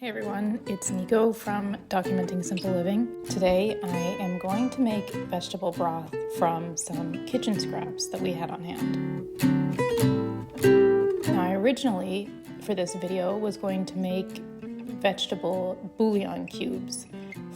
Hey everyone, it's Nico from Documenting Simple Living. Today I am going to make vegetable broth from some kitchen scraps that we had on hand. Now I originally, for this video, was going to make vegetable bouillon cubes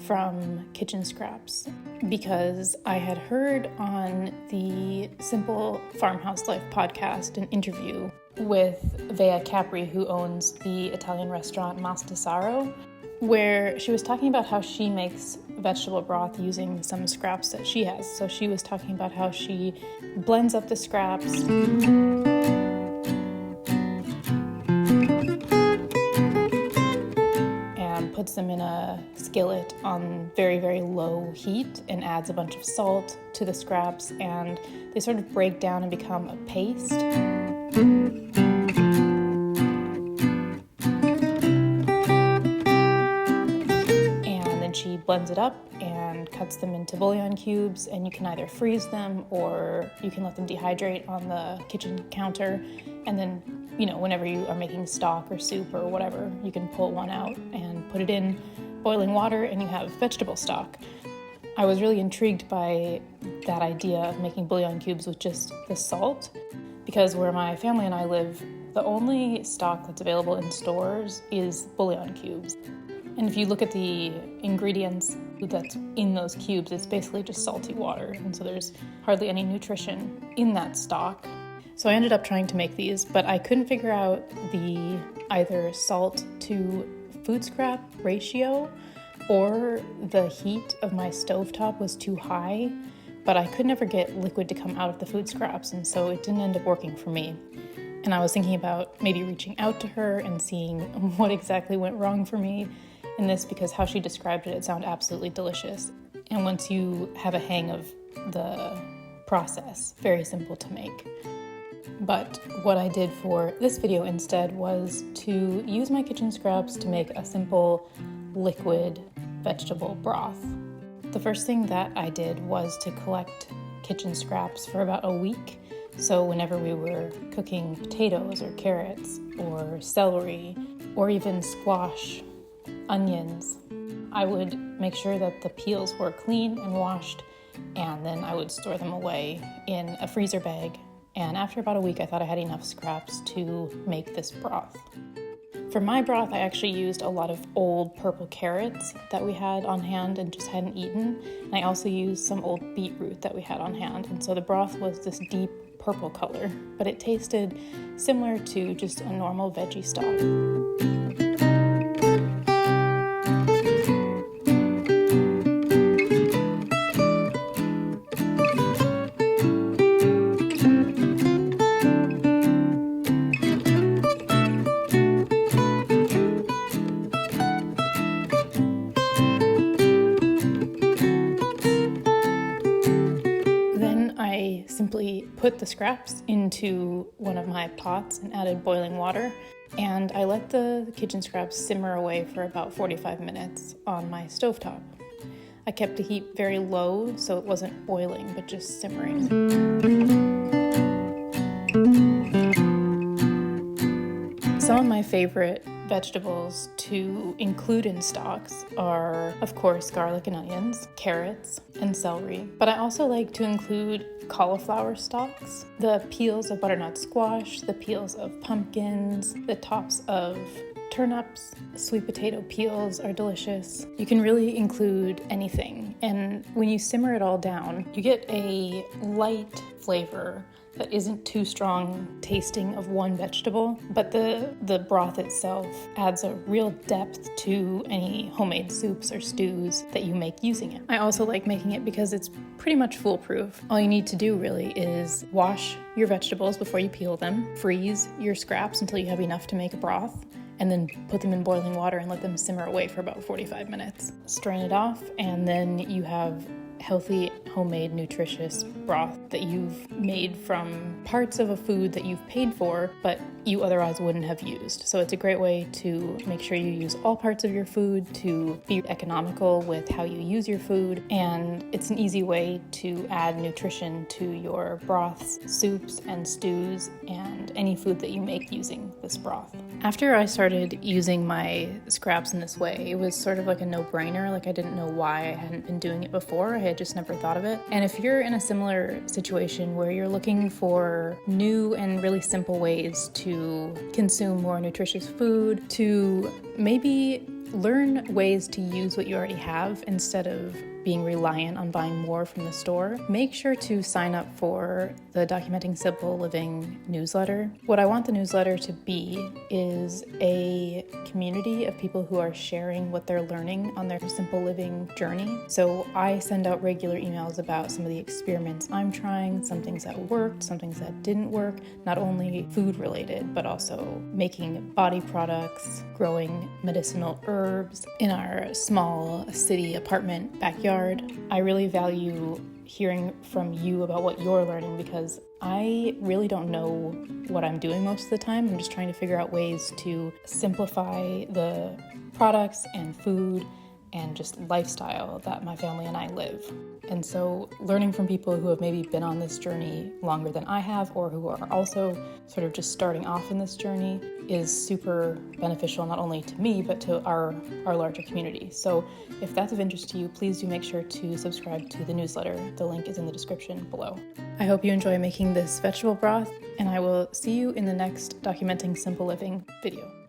from kitchen scraps because I had heard on the Simple Farmhouse Life podcast an interview with Vea Capri, who owns the Italian restaurant Mastasaro, where she was talking about how she makes vegetable broth using some scraps that she has. So she was talking about how she blends up the scraps and puts them in a skillet on very, very low heat and adds a bunch of salt to the scraps, and they sort of break down and become a paste. She blends it up and cuts them into bouillon cubes, and you can either freeze them or you can let them dehydrate on the kitchen counter, and then, whenever you are making stock or soup or whatever, you can pull one out and put it in boiling water and you have vegetable stock. I was really intrigued by that idea of making bouillon cubes with just the salt, because where my family and I live, the only stock that's available in stores is bouillon cubes. And if you look at the ingredients that's in those cubes, it's basically just salty water. And so there's hardly any nutrition in that stock. So I ended up trying to make these, but I couldn't figure out the either salt to food scrap ratio, or the heat of my stovetop was too high, but I could never get liquid to come out of the food scraps, and so it didn't end up working for me. And I was thinking about maybe reaching out to her and seeing what exactly went wrong for me in this, because how she described it sounded absolutely delicious. And once you have a hang of the process, very simple to make. But what I did for this video instead was to use my kitchen scraps to make a simple liquid vegetable broth. The first thing that I did was to collect kitchen scraps for about a week. So whenever we were cooking potatoes or carrots or celery or even squash, onions, I would make sure that the peels were clean and washed, and then I would store them away in a freezer bag. And after about a week, I thought I had enough scraps to make this broth. For my broth, I actually used a lot of old purple carrots that we had on hand and just hadn't eaten. And I also used some old beetroot that we had on hand. And so the broth was this deep purple color, but it tasted similar to just a normal veggie stock. Simply put the scraps into one of my pots and added boiling water, and I let the kitchen scraps simmer away for about 45 minutes on my stovetop. I kept the heat very low so it wasn't boiling but just simmering. Some of my favorite vegetables to include in stocks are, of course, garlic and onions, carrots, and celery. But I also like to include cauliflower stalks, the peels of butternut squash, the peels of pumpkins, the tops of turnips. Sweet potato peels are delicious. You can really include anything. And when you simmer it all down, you get a light flavor that isn't too strong tasting of one vegetable, but the broth itself adds a real depth to any homemade soups or stews that you make using it. I also like making it because it's pretty much foolproof. All you need to do really is wash your vegetables before you peel them, freeze your scraps until you have enough to make a broth, and then put them in boiling water and let them simmer away for about 45 minutes. Strain it off, and then you have healthy, homemade, nutritious broth that you've made from parts of a food that you've paid for, but you otherwise wouldn't have used. So it's a great way to make sure you use all parts of your food, to be economical with how you use your food, and it's an easy way to add nutrition to your broths, soups, and stews, and any food that you make using this broth. After I started using my scraps in this way, it was sort of like a no-brainer. Like, I didn't know why I hadn't been doing it before. I had just never thought of it. And if you're in a similar situation where you're looking for new and really simple ways to consume more nutritious food, to maybe learn ways to use what you already have instead of being reliant on buying more from the store, make sure to sign up for the Documenting Simple Living newsletter. What I want the newsletter to be is a community of people who are sharing what they're learning on their simple living journey. So I send out regular emails about some of the experiments I'm trying, some things that worked, some things that didn't work, not only food related, but also making body products, growing medicinal herbs in our small city apartment backyard. I really value hearing from you about what you're learning because I really don't know what I'm doing most of the time. I'm just trying to figure out ways to simplify the products and food and just lifestyle that my family and I live. And so learning from people who have maybe been on this journey longer than I have, or who are also sort of just starting off in this journey, is super beneficial, not only to me, but to our larger community. So if that's of interest to you, please do make sure to subscribe to the newsletter. The link is in the description below. I hope you enjoy making this vegetable broth, and I will see you in the next Documenting Simple Living video.